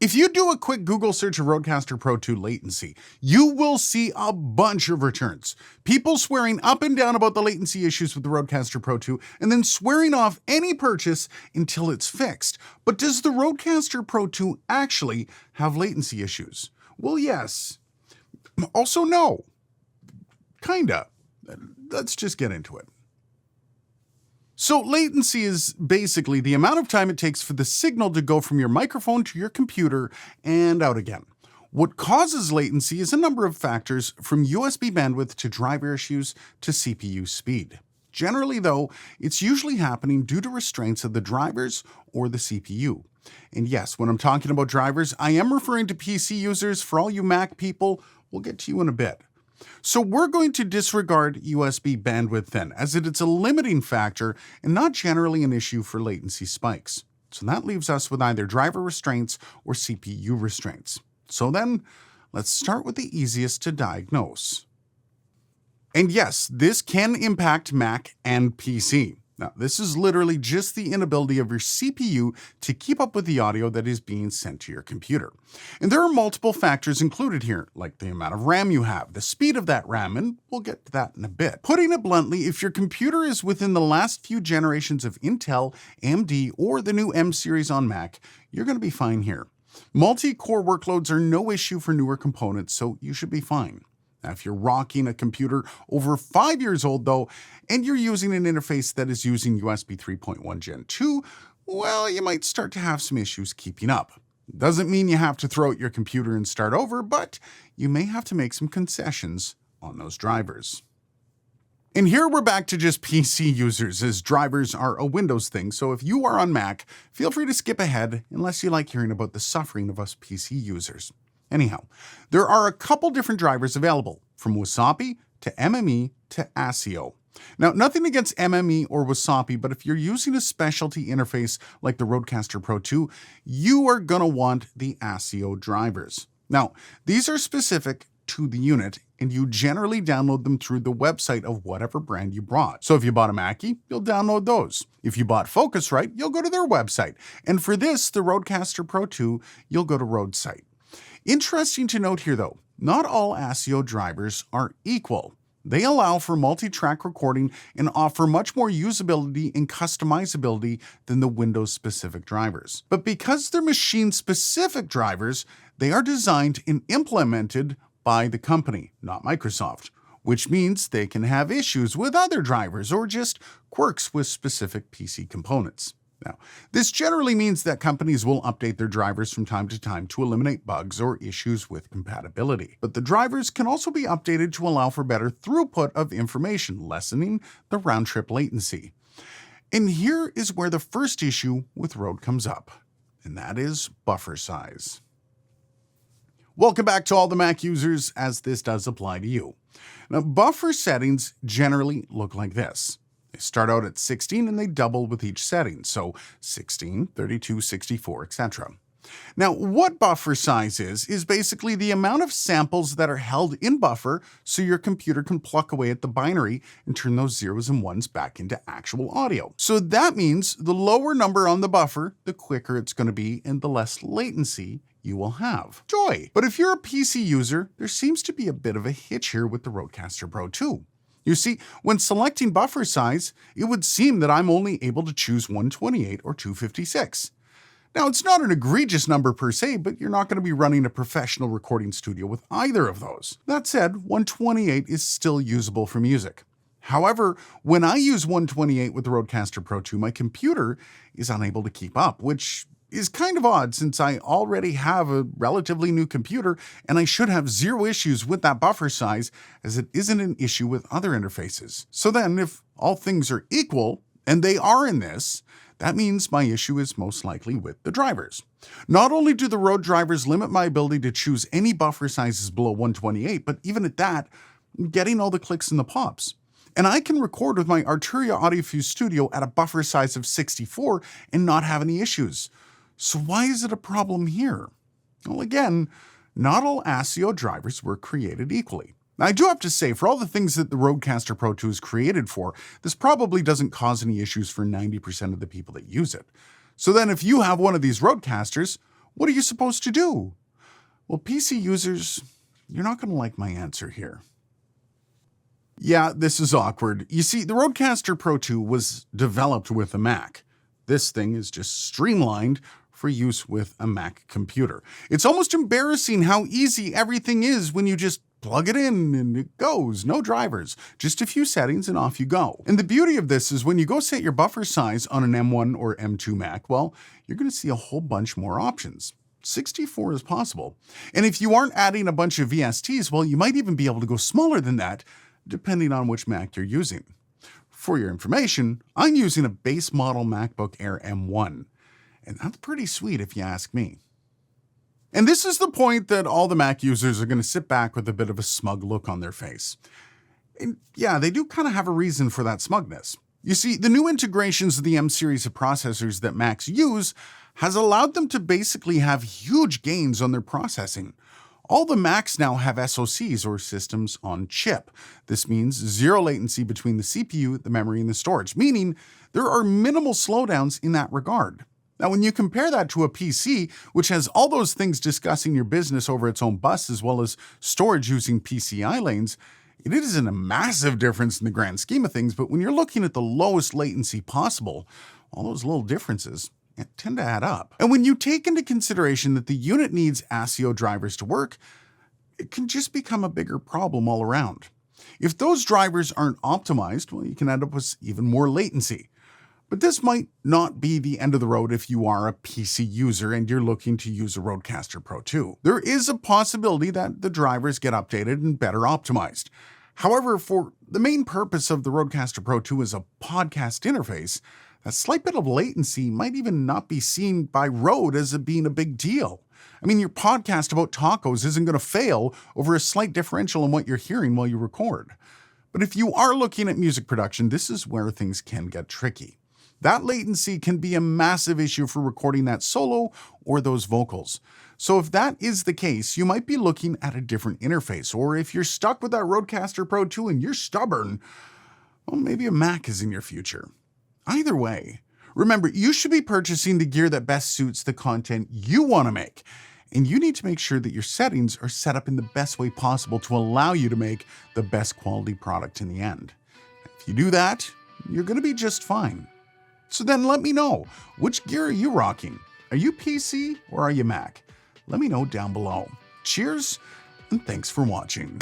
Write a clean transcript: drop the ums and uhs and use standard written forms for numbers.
If you do a quick Google search of Rodecaster Pro 2 latency, you will see a bunch of returns. People swearing up and down about the latency issues with the Rodecaster Pro 2 and then swearing off any purchase until it's fixed. But does the Rodecaster Pro 2 actually have latency issues? Well, yes. Also, no. Kinda. Let's just get into it. So latency is basically the amount of time it takes for the signal to go from your microphone to your computer and out again. What causes latency is a number of factors, from USB bandwidth to driver issues to CPU speed. Generally, though, it's usually happening due to restraints of the drivers or the CPU. And yes, when I'm talking about drivers, I am referring to PC users. For all you Mac people, we'll get to you in a bit. So we're going to disregard USB bandwidth then, as it's a limiting factor and not generally an issue for latency spikes. So that leaves us with either driver restraints or CPU restraints. So then, let's start with the easiest to diagnose. And yes, this can impact Mac and PC. Now, this is literally just the inability of your CPU to keep up with the audio that is being sent to your computer. And there are multiple factors included here, like the amount of RAM you have, the speed of that RAM, and we'll get to that in a bit. Putting it bluntly, if your computer is within the last few generations of Intel, AMD, or the new M series on Mac, you're going to be fine here. Multi-core workloads are no issue for newer components, so you should be fine. Now, if you're rocking a computer over 5 years old, though, and you're using an interface that is using USB 3.1 Gen 2, well, you might start to have some issues keeping up. Doesn't mean you have to throw out your computer and start over, but you may have to make some concessions on those drivers. And here we're back to just PC users, as drivers are a Windows thing, so if you are on Mac, feel free to skip ahead unless you like hearing about the suffering of us PC users. Anyhow, there are a couple different drivers available, from Wasapi to MME to ASIO. Now, nothing against MME or Wasapi, but if you're using a specialty interface like the Rodecaster Pro 2, you are going to want the ASIO drivers. Now, these are specific to the unit, and you generally download them through the website of whatever brand you bought. So if you bought a Mackie, you'll download those. If you bought Focusrite, you'll go to their website. And for this, the Rodecaster Pro 2, you'll go to Rode's site. Interesting to note here, though, not all ASIO drivers are equal. They allow for multi-track recording and offer much more usability and customizability than the Windows-specific drivers. But because they're machine-specific drivers, they are designed and implemented by the company, not Microsoft, which means they can have issues with other drivers or just quirks with specific PC components. Now, this generally means that companies will update their drivers from time to time to eliminate bugs or issues with compatibility. But the drivers can also be updated to allow for better throughput of information, lessening the round-trip latency. And here is where the first issue with Rode comes up, and that is buffer size. Welcome back to all the Mac users, as this does apply to you. Now, buffer settings generally look like this. They start out at 16 and they double with each setting, so 16, 32, 64, etc. Now, what buffer size is basically the amount of samples that are held in buffer so your computer can pluck away at the binary and turn those zeros and ones back into actual audio. So that means the lower number on the buffer, the quicker it's going to be and the less latency you will have. Joy! But if you're a PC user, there seems to be a bit of a hitch here with the Rodecaster Pro 2. You see, when selecting buffer size, it would seem that I'm only able to choose 128 or 256. Now, it's not an egregious number per se, but you're not going to be running a professional recording studio with either of those. That said, 128 is still usable for music. However, when I use 128 with the Rodecaster Pro 2, my computer is unable to keep up, which is kind of odd since I already have a relatively new computer and I should have zero issues with that buffer size, as it isn't an issue with other interfaces. So then, if all things are equal, and they are in this, that means my issue is most likely with the drivers. Not only do the Rode drivers limit my ability to choose any buffer sizes below 128, but even at that, I'm getting all the clicks and the pops. And I can record with my Arturia AudioFuse Studio at a buffer size of 64 and not have any issues. So why is it a problem here? Well, again, not all ASIO drivers were created equally. Now, I do have to say, for all the things that the Rodecaster Pro 2 is created for, this probably doesn't cause any issues for 90% of the people that use it. So then if you have one of these Rodecasters, What are you supposed to do? Well, PC users, you're not going to like my answer here. Yeah, this is awkward. You see, the Rodecaster Pro 2 was developed with a Mac. This thing is just streamlined for use with a Mac computer. It's almost embarrassing how easy everything is when you just plug it in and it goes. No drivers, just a few settings and off you go. And the beauty of this is when you go set your buffer size on an M1 or M2 Mac, well, you're going to see a whole bunch more options. 64 is possible. And if you aren't adding a bunch of VSTs, well, you might even be able to go smaller than that, depending on which Mac you're using. For your information, I'm using a base model MacBook Air M1, and that's pretty sweet if you ask me. And this is the point that all the Mac users are going to sit back with a bit of a smug look on their face. And yeah, they do kind of have a reason for that smugness. You see, the new integrations of the M series of processors that Macs use has allowed them to basically have huge gains on their processing. All the Macs now have SoCs, or systems on chip. This means zero latency between the CPU, the memory, and the storage, meaning there are minimal slowdowns in that regard. Now, when you compare that to a PC, which has all those things discussing your business over its own bus, as well as storage using PCI lanes, it isn't a massive difference in the grand scheme of things, but when you're looking at the lowest latency possible, all those little differences tend to add up. And when you take into consideration that the unit needs ASIO drivers to work, it can just become a bigger problem all around. If those drivers aren't optimized, well, you can end up with even more latency. But this might not be the end of the road if you are a PC user and you're looking to use a Rodecaster Pro 2. There is a possibility that the drivers get updated and better optimized. However, for the main purpose of the Rodecaster Pro 2 as a podcast interface, a slight bit of latency might even not be seen by Rode as being a big deal. I mean, your podcast about tacos isn't going to fail over a slight differential in what you're hearing while you record. But if you are looking at music production, this is where things can get tricky. That latency can be a massive issue for recording that solo or those vocals. So if that is the case, you might be looking at a different interface. Or if you're stuck with that Rodecaster Pro 2 and you're stubborn, well, maybe a Mac is in your future. Either way, remember, you should be purchasing the gear that best suits the content you want to make. And you need to make sure that your settings are set up in the best way possible to allow you to make the best quality product in the end. If you do that, you're going to be just fine. So then let me know, which gear are you rocking? Are you PC or are you Mac? Let me know down below. Cheers, and thanks for watching.